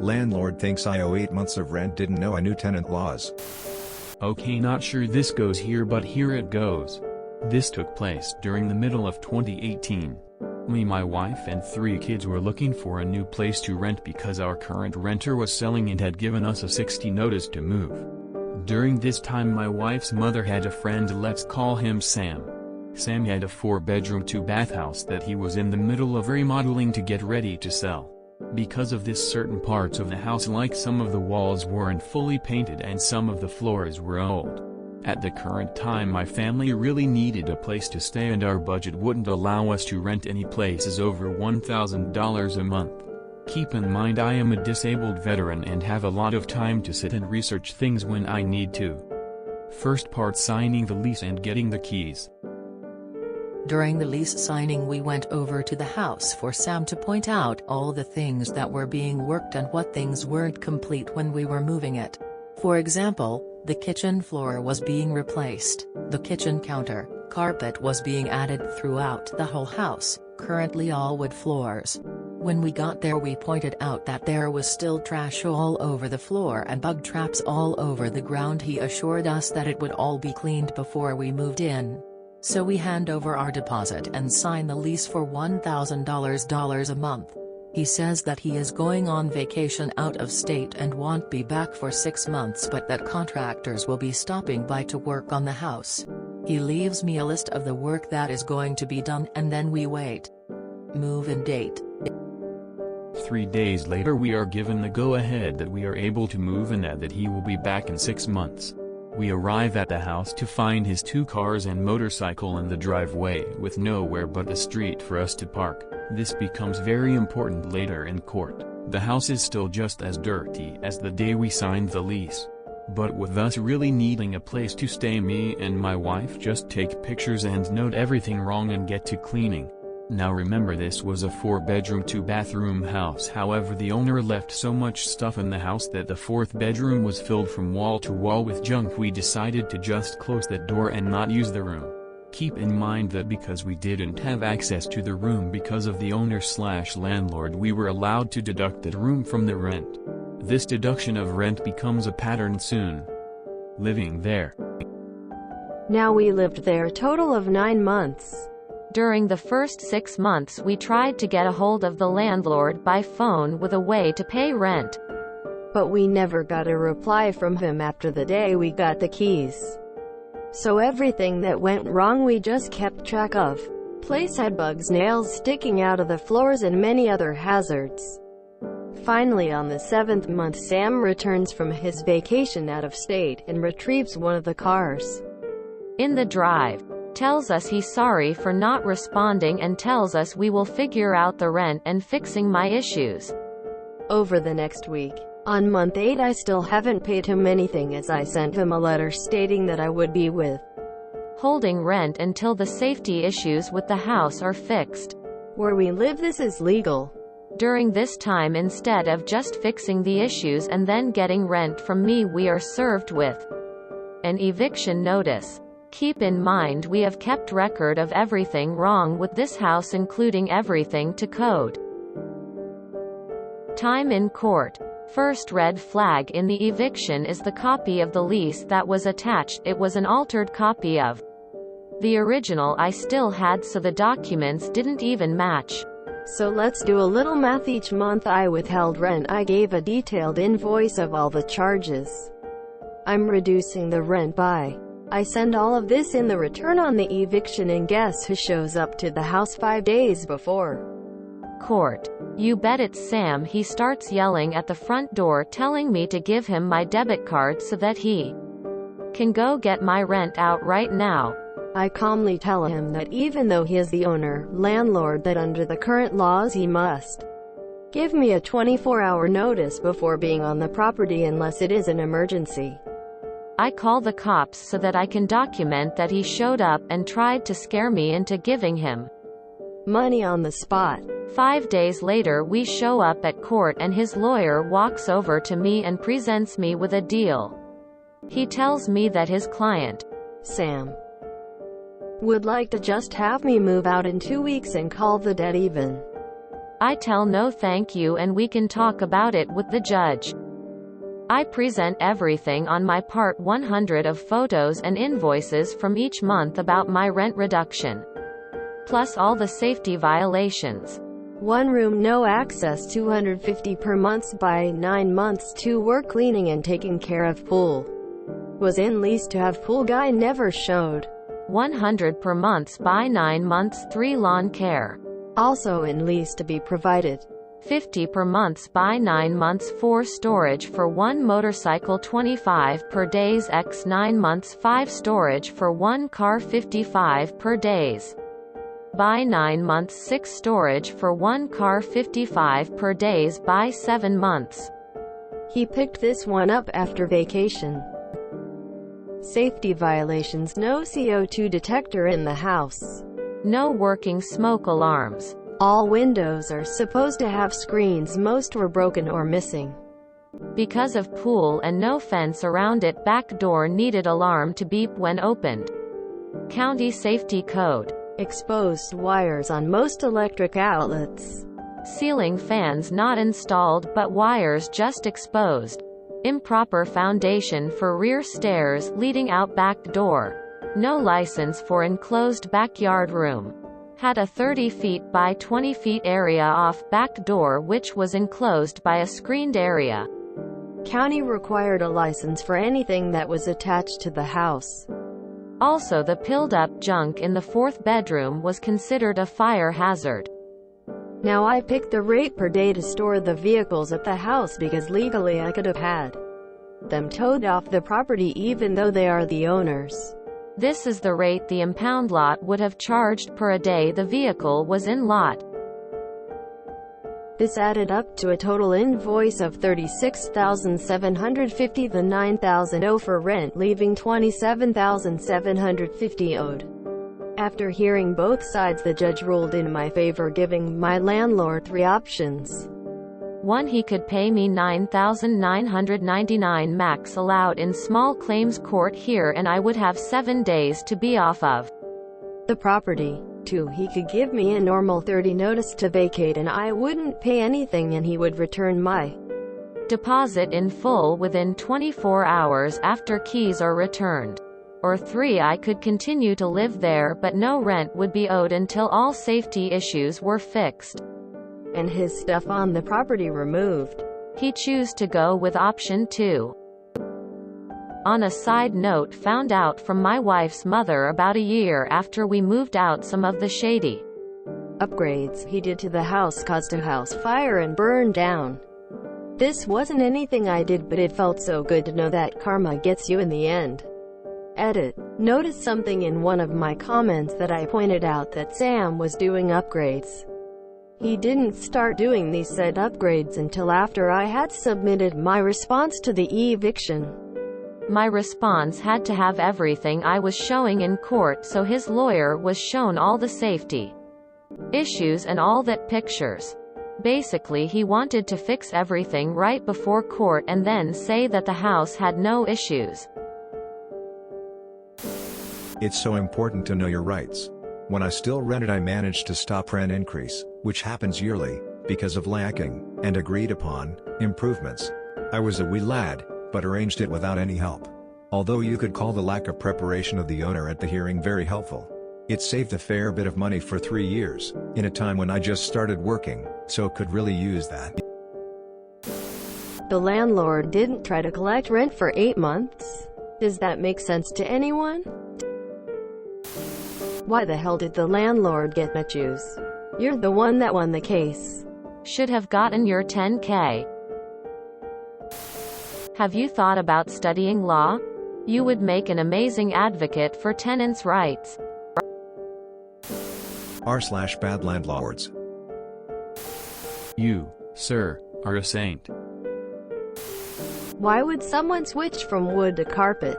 Landlord thinks I owe 8 months of rent, didn't know I knew tenant laws. Okay, not sure this goes here, but here it goes. This took place during the middle of 2018. Me, my wife and 3 kids were looking for a new place to rent because our current renter was selling and had given us a 60 notice to move. During this time my wife's mother had a friend, let's call him Sam. Sam had a 4-bedroom 2-bath house that he was in the middle of remodeling to get ready to sell. Because of this, certain parts of the house, like some of the walls, weren't fully painted and some of the floors were old. At the current time my family really needed a place to stay and our budget wouldn't allow us to rent any places over $1,000 a month. Keep in mind I am a disabled veteran and have a lot of time to sit and research things when I need to. First part, signing the lease and getting the keys. During the lease signing we went over to the house for Sam to point out all the things that were being worked and what things weren't complete when we were moving it. For example, the kitchen floor was being replaced, the kitchen counter, carpet was being added throughout the whole house, currently all wood floors. When we got there we pointed out that there was still trash all over the floor and bug traps all over the ground. He assured us that it would all be cleaned before we moved in. So we hand over our deposit and sign the lease for $1,000 a month. He says that he is going on vacation out of state and won't be back for 6 months, but that contractors will be stopping by to work on the house. He leaves me a list of the work that is going to be done and then we wait. Move-in date. 3 days later we are given the go-ahead that we are able to move in and that he will be back in 6 months. We arrive at the house to find his 2 cars and motorcycle in the driveway with nowhere but the street for us to park. This becomes very important later in court. The house is still just as dirty as the day we signed the lease. But with us really needing a place to stay, me and my wife just take pictures and note everything wrong and get to cleaning. Now remember, this was a 4-bedroom 2-bathroom house, however the owner left so much stuff in the house that the 4th bedroom was filled from wall to wall with junk. We decided to just close that door and not use the room. Keep in mind that because we didn't have access to the room because of the owner/landlord, we were allowed to deduct that room from the rent. This deduction of rent becomes a pattern soon. Living there. Now we lived there a total of 9 months. During the first 6 months we tried to get a hold of the landlord by phone with a way to pay rent. But we never got a reply from him after the day we got the keys. So everything that went wrong we just kept track of. Place had bugs, nails sticking out of the floors and many other hazards. Finally, on the 7th month, Sam returns from his vacation out of state and retrieves one of the cars. In the drive, tells us he's sorry for not responding and tells us we will figure out the rent and fixing my issues. Over the next week, on month 8, I still haven't paid him anything, as I sent him a letter stating that I would be holding rent until the safety issues with the house are fixed. Where we live, this is legal. During this time, instead of just fixing the issues and then getting rent from me, we are served with an eviction notice. Keep in mind we have kept record of everything wrong with this house, including everything to code. Time in court. First red flag in the eviction is the copy of the lease that was attached. It was an altered copy of the original I still had, so the documents didn't even match. So let's do a little math. Each month I withheld rent. I gave a detailed invoice of all the charges I'm reducing the rent by. I send all of this in the return on the eviction, and guess who shows up to the house 5 days before court? You bet it's Sam. He starts yelling at the front door, telling me to give him my debit card so that he can go get my rent out right now. I calmly tell him that even though he is the owner, landlord, that under the current laws he must give me a 24-hour notice before being on the property unless it is an emergency. I call the cops so that I can document that he showed up and tried to scare me into giving him money on the spot. 5 days later we show up at court and his lawyer walks over to me and presents me with a deal. He tells me that his client, Sam, would like to just have me move out in 2 weeks and call the debt even. I tell no thank you and we can talk about it with the judge. I present everything on my part 100 of photos and invoices from each month about my rent reduction. Plus all the safety violations. 1 room no access $250 per month by 9 months 2 work cleaning and taking care of pool. Was in lease to have pool guy never showed. 100 per month by 9 months 3 lawn care. Also in lease to be provided. 50 per month by 9 months 4 storage for 1 motorcycle 25 per days x 9 months 5 storage for 1 car 55 per days. By 9 months 6 storage for 1 car 55 per days by 7 months. He picked this one up after vacation. Safety violations: no CO2 detector in the house. No working smoke alarms. All windows are supposed to have screens, most were broken or missing. Because of pool and no fence around it, back door needed alarm to beep when opened. County safety code. Exposed wires on most electric outlets. Ceiling fans not installed but wires just exposed. Improper foundation for rear stairs leading out back door. No license for enclosed backyard room. Had a 30 feet by 20 feet area off back door which was enclosed by a screened area. County required a license for anything that was attached to the house. Also, the pilled-up junk in the 4th bedroom was considered a fire hazard. Now I picked the rate per day to store the vehicles at the house because legally I could have had them towed off the property even though they are the owners. This is the rate the impound lot would have charged per a day the vehicle was in lot. This added up to a total invoice of $36,750, the $9,000 owed for rent, leaving $27,750 owed. After hearing both sides, the judge ruled in my favor, giving my landlord 3 options. 1. He could pay me $9,999 max allowed in small claims court here and I would have 7 days to be off of the property. 2. He could give me a normal 30 notice to vacate and I wouldn't pay anything and he would return my deposit in full within 24 hours after keys are returned. Or 3. I could continue to live there but no rent would be owed until all safety issues were fixed and his stuff on the property removed. He chose to go with option 2. On a side note, found out from my wife's mother about a year after we moved out some of the shady upgrades he did to the house caused a house fire and burned down. This wasn't anything I did, but it felt so good to know that karma gets you in the end. Edit. Notice something in one of my comments that I pointed out that Sam was doing upgrades. He didn't start doing these said upgrades until after I had submitted my response to the eviction. My response had to have everything I was showing in court, so his lawyer was shown all the safety issues and all that pictures. Basically, he wanted to fix everything right before court and then say that the house had no issues. It's so important to know your rights. When I still rented, I managed to stop rent increase, which happens yearly, because of lacking, and agreed upon, improvements. I was a wee lad, but arranged it without any help. Although you could call the lack of preparation of the owner at the hearing very helpful. It saved a fair bit of money for 3 years, in a time when I just started working, so could really use that. The landlord didn't try to collect rent for 8 months. Does that make sense to anyone? Why the hell did the landlord get to choose? You're the one that won the case. Should have gotten your 10K. Have you thought about studying law? You would make an amazing advocate for tenants' rights. r/bad landlords. You, sir, are a saint. Why would someone switch from wood to carpet?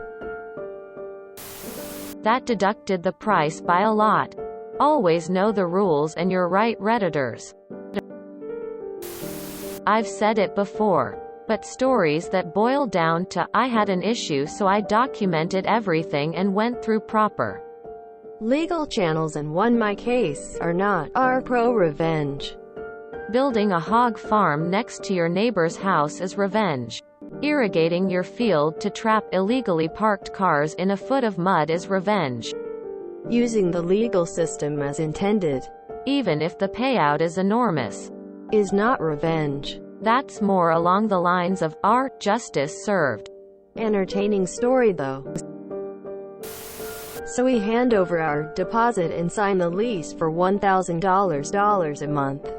That deducted the price by a lot. Always know the rules and you're right, Redditors. I've said it before. But stories that boil down to, I had an issue so I documented everything and went through proper legal channels and won my case, are not our ProRevenge. Building a hog farm next to your neighbor's house is revenge. Irrigating your field to trap illegally parked cars in a foot of mud is revenge. Using the legal system as intended, even if the payout is enormous, is not revenge. That's more along the lines of our justice served. Entertaining story though. So we hand over our deposit and sign the lease for $1,000 a month.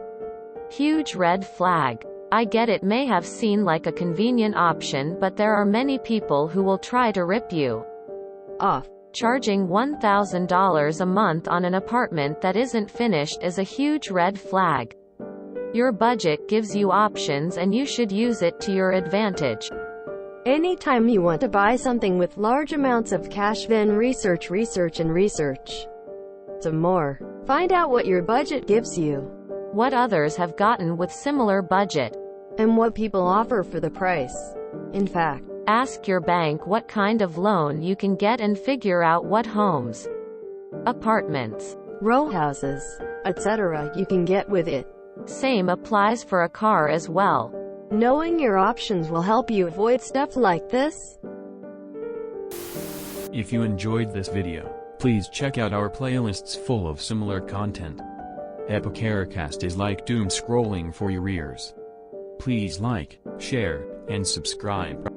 Huge red flag. I get it may have seemed like a convenient option, but there are many people who will try to rip you off. Charging $1,000 a month on an apartment that isn't finished is a huge red flag. Your budget gives you options and you should use it to your advantage. Anytime you want to buy something with large amounts of cash, then research some more. Find out what your budget gives you, what others have gotten with similar budget, and what people offer for the price. In fact, ask your bank what kind of loan you can get and figure out what homes, apartments, row houses, etc. you can get with it. Same applies for a car as well. Knowing your options will help you avoid stuff like this. If you enjoyed this video, please check out our playlists full of similar content. Epicaricast is like doom scrolling for your ears. Please like, share, and subscribe.